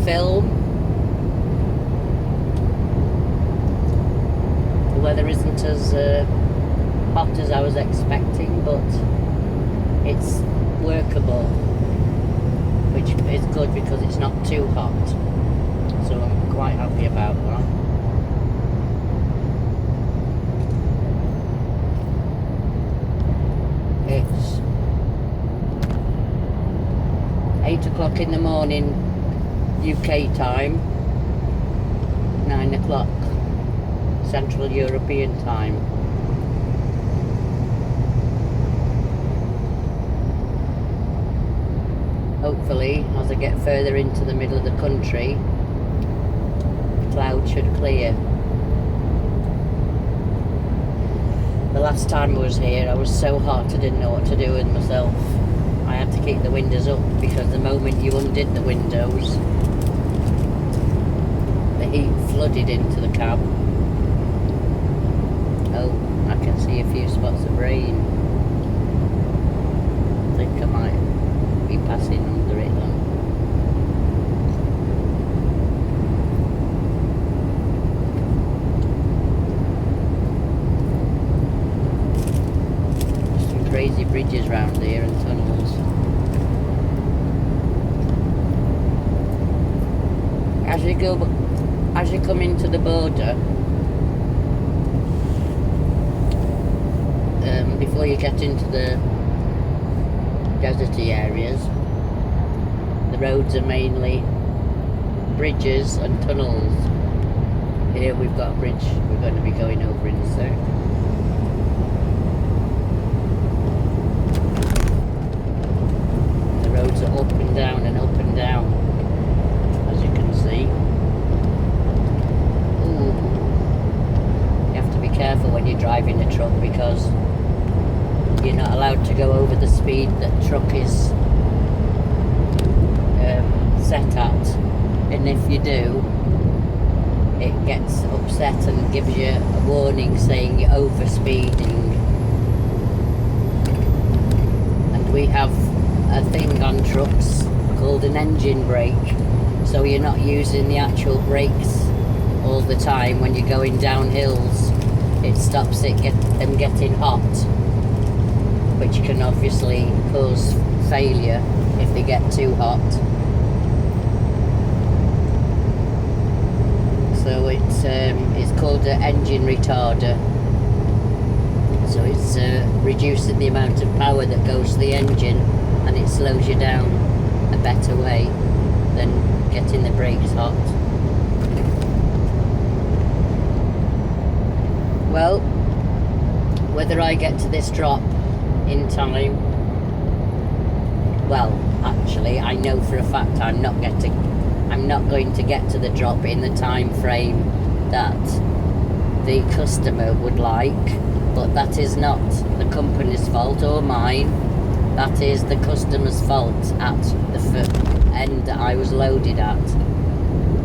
film. The weather isn't as hot as I was expecting, but it's workable, which is good because it's not too hot. So I'm quite happy about that. It's 8 o'clock in the morning UK time, 9 o'clock Central European time. Hopefully, as I get further into the middle of the country, the clouds should clear. The last time I was here, I was so hot I didn't know what to do with myself. I had to keep the windows up because the moment you undid the windows, the heat flooded into the cab. Oh, I can see a few spots of rain. I think I might be passing under it then. Some crazy bridges round here and tunnels. As you come into the border, before you get into the deserty areas, the roads are mainly bridges and tunnels. Here we've got a bridge we're going to be going over in a sec. The roads are up and down and up and down, as you can see. Ooh. You have to be careful when you're driving a truck because you're not allowed to go over the speed that truck is set at, and if you do, it gets upset and gives you a warning saying you're over speeding. And we have a thing on trucks called an engine brake, so you're not using the actual brakes all the time when you're going down hills. It stops them getting hot, which can obviously cause failure if they get too hot. So it's called an engine retarder. So it's reducing the amount of power that goes to the engine, and it slows you down a better way than getting the brakes hot. Well, whether I get to this drop in time, well, actually I know for a fact I'm not going to get to the drop in the time frame that the customer would like, but that is not the company's fault or mine. That is the customer's fault at the end that I was loaded at.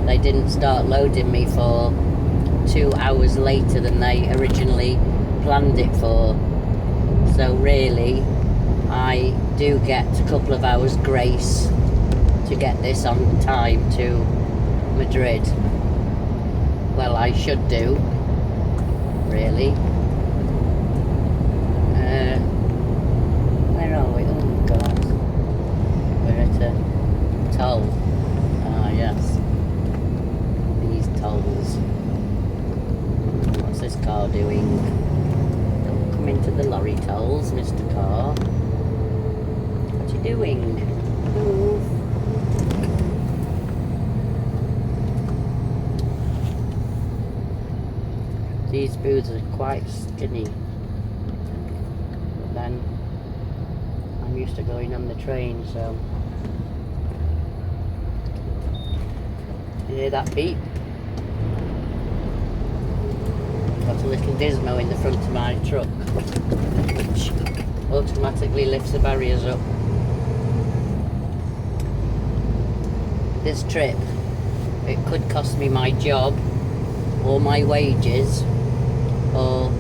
They didn't start loading me for 2 hours later than they originally planned it for. So really, I do get a couple of hours grace to get this on time to Madrid. Well, I should do, really. Where are we? Oh God, we're at a toll. Ah yes, these tolls. What's this car doing? Don't come into the lorry tolls, Mr. Car. What are you doing? Move. These booths are quite skinny, but then I'm used to going on the train, so you hear that beep? Got a little gizmo in the front of my truck which automatically lifts the barriers up. This trip, it could cost me my job or my wages, or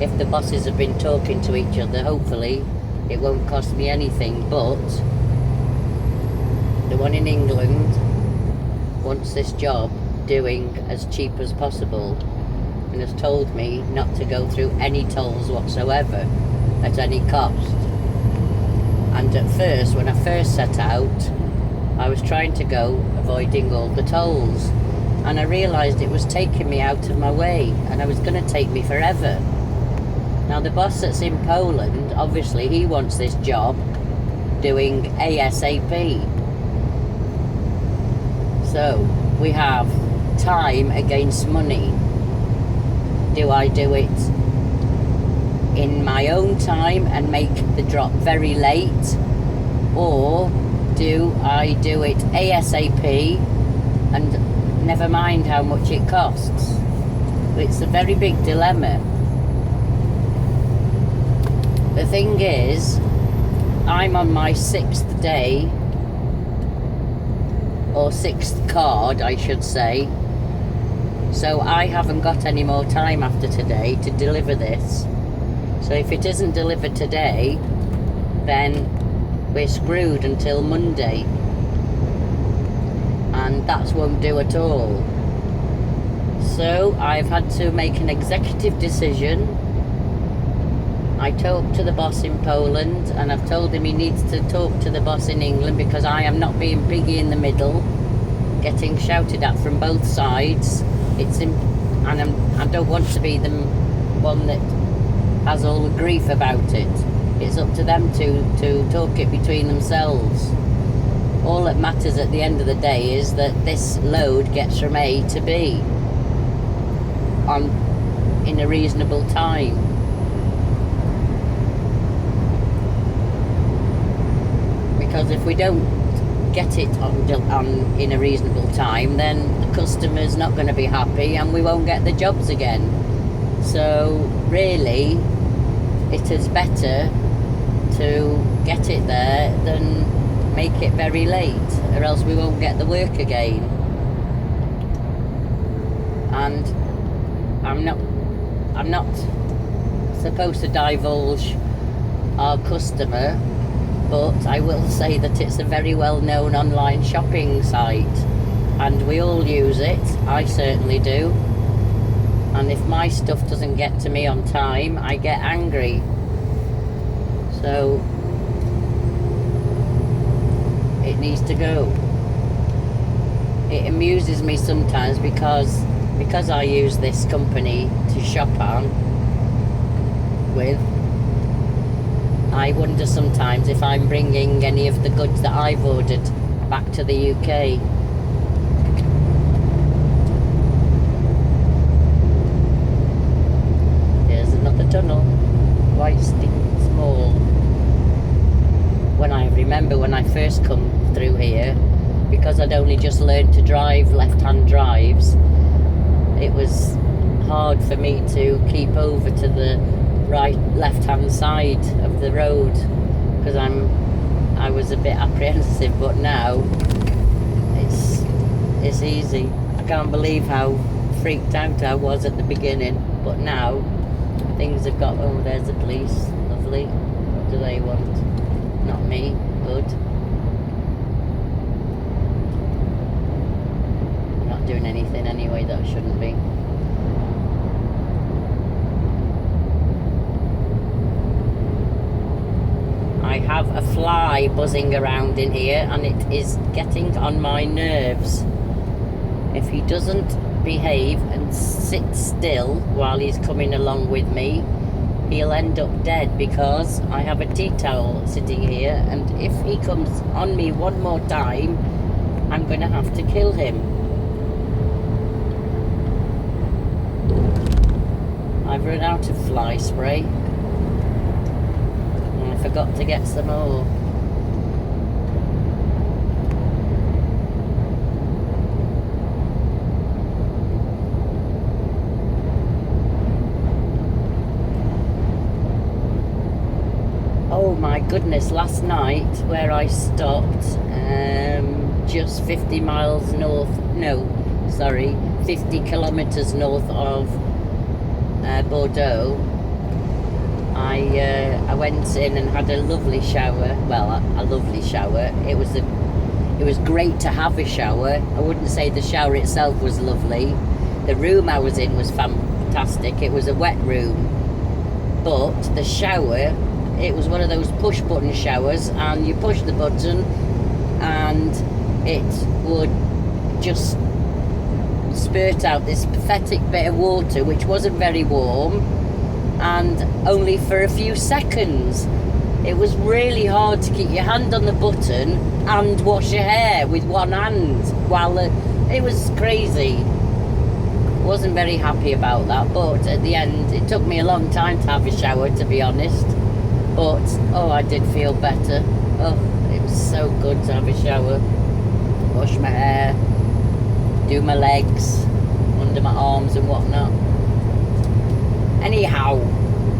if the bosses have been talking to each other, hopefully it won't cost me anything. But the one in England wants this job doing as cheap as possible, and has told me not to go through any tolls whatsoever at any cost. And at first, when I first set out, I was trying to go avoiding all the tolls, and I realised it was taking me out of my way, and it was going to take me forever. Now the boss that's in Poland, obviously he wants this job doing ASAP. So we have time against money. Do I do it in my own time and make the drop very late, or do I do it ASAP and never mind how much it costs? It's a very big dilemma. The thing is, I'm on my 6th day, or 6th card I should say, so I haven't got any more time after today to deliver this. So if it isn't delivered today, then we're screwed until Monday, and that won't do at all. So I've had to make an executive decision. I talked to the boss in Poland, and I've told him he needs to talk to the boss in England, because I am not being piggy in the middle, getting shouted at from both sides. I don't want to be the one that has all the grief about it. It's up to them to talk it between themselves. All that matters at the end of the day is that this load gets from A to B in a reasonable time. Because if we don't get it in a reasonable time, then the customer's not going to be happy and we won't get the jobs again. So really, it is better to get it there than make it very late, or else we won't get the work again. And I'm not supposed to divulge our customer, but I will say that it's a very well-known online shopping site, and we all use it. I certainly do. And if my stuff doesn't get to me on time, I get angry. So it needs to go. It amuses me sometimes because I use this company to shop on with. I wonder sometimes if I'm bringing any of the goods that I've ordered back to the UK. Here's another tunnel, quite small. When I remember when I first come through here, because I'd only just learned to drive left-hand drives, it was hard for me to keep over to the left-hand side of the road, because I was a bit apprehensive, but now it's easy. I can't believe how freaked out I was at the beginning, but now things have got. Oh, there's the police. Lovely. What do they want? Not me. Good. I'm not doing anything anyway that I shouldn't be. I have a fly buzzing around in here, and it is getting on my nerves. If he doesn't behave and sit still while he's coming along with me, he'll end up dead, because I have a tea towel sitting here, and if he comes on me one more time, I'm going to have to kill him. I've run out of fly spray. I forgot to get some more. Oh my goodness, last night where I stopped, just 50 miles north, 50 kilometres north of Bordeaux, I went in and had a lovely shower. Well, a lovely shower. It was It was great to have a shower. I wouldn't say the shower itself was lovely. The room I was in was fantastic. It was a wet room. But the shower, it was one of those push button showers, and you push the button and it would just spurt out this pathetic bit of water which wasn't very warm, and only for a few seconds. It was really hard to keep your hand on the button and wash your hair with one hand while it was crazy. Wasn't very happy about that, but at the end it took me a long time to have a shower, to be honest, but oh, I did feel better. Oh, it was so good to have a shower, wash my hair, do my legs, under my arms and whatnot. Anyhow,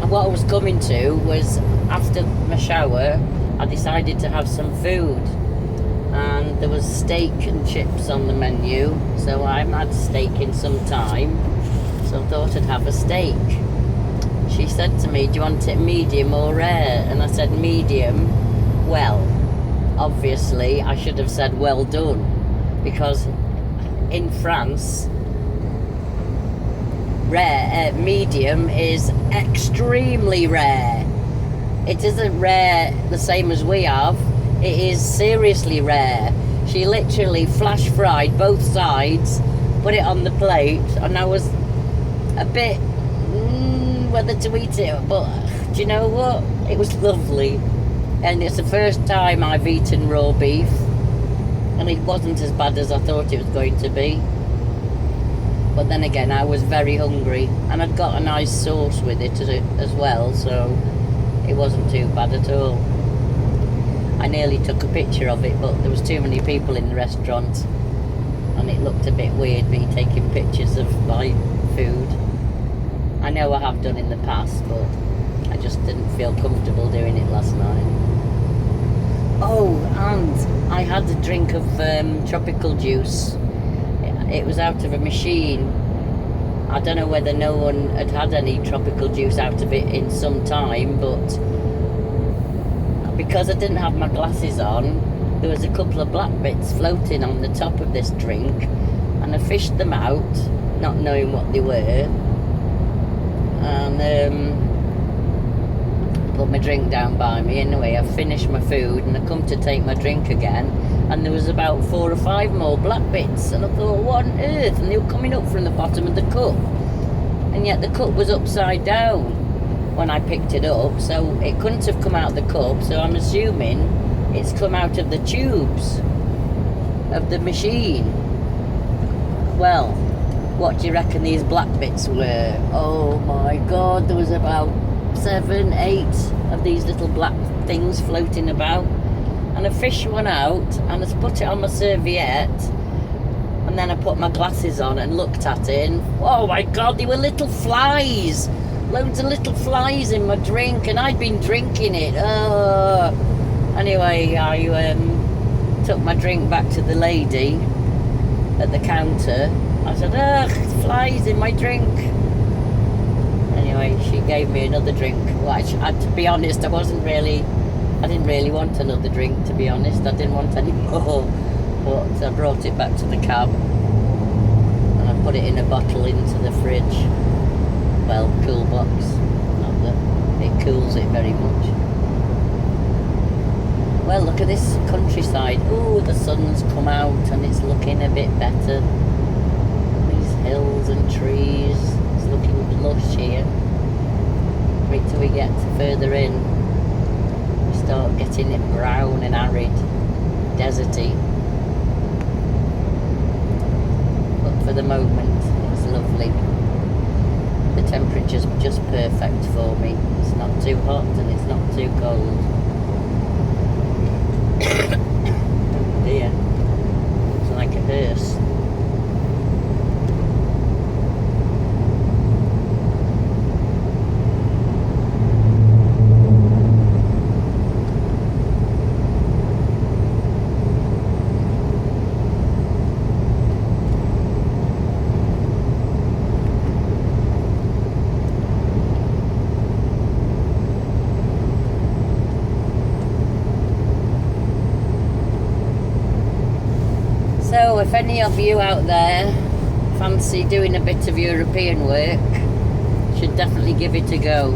what I was coming to was, after my shower I decided to have some food, and there was steak and chips on the menu, so I haven't had steak in some time, so I thought I'd have a steak. She said to me, do you want it medium or rare? And I said medium. Well, obviously I should have said well done, because in France medium is extremely rare. It isn't rare the same as we have. It is seriously rare. She literally flash fried both sides, put it on the plate, and I was a bit whether to eat it, but do you know what? It was lovely. And it's the first time I've eaten raw beef, and it wasn't as bad as I thought it was going to be. But then again, I was very hungry, and I'd got a nice sauce with it as well, so it wasn't too bad at all. I nearly took a picture of it, but there was too many people in the restaurant, and it looked a bit weird, me taking pictures of my food. I know I have done in the past, but I just didn't feel comfortable doing it last night. Oh, and I had a drink of tropical juice. It was out of a machine. I don't know whether no one had any tropical juice out of it in some time, but because I didn't have my glasses on, there was a couple of black bits floating on the top of this drink, and I fished them out, not knowing what they were, and put my drink down by me. Anyway, I finished my food and I come to take my drink again, and there was about 4 or 5 more black bits, and I thought, what on earth? And they were coming up from the bottom of the cup, and yet the cup was upside down when I picked it up, so it couldn't have come out of the cup, so I'm assuming it's come out of the tubes of the machine. Well, what do you reckon these black bits were? Oh my god, there was about 7, 8 of these little black things floating about, and I fished one out and I put it on my serviette, and then I put my glasses on and looked at it, and oh my god, they were little flies. Loads of little flies in my drink, and I'd been drinking it. Anyway, I took my drink back to the lady at the counter. I said, ugh, flies in my drink. Anyway, she gave me another drink. Well, to be honest, I didn't really want another drink, to be honest. I didn't want any more. But I brought it back to the cab, and I put it in a bottle into the fridge. Well, cool box. Not that it cools it very much. Well, look at this countryside. Oh, the sun's come out and it's looking a bit better. These hills and trees. It's looking lush here. Wait till we get further in. We start getting it brown and arid, deserty. But for the moment, it's lovely. The temperature's just perfect for me. It's not too hot and it's not too cold. Oh dear, it's like a hearse. So if any of you out there fancy doing a bit of European work, should definitely give it a go.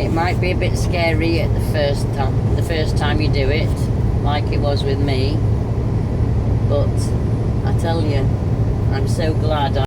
It might be a bit scary at the first time you do it, like it was with me, but I tell you, I'm so glad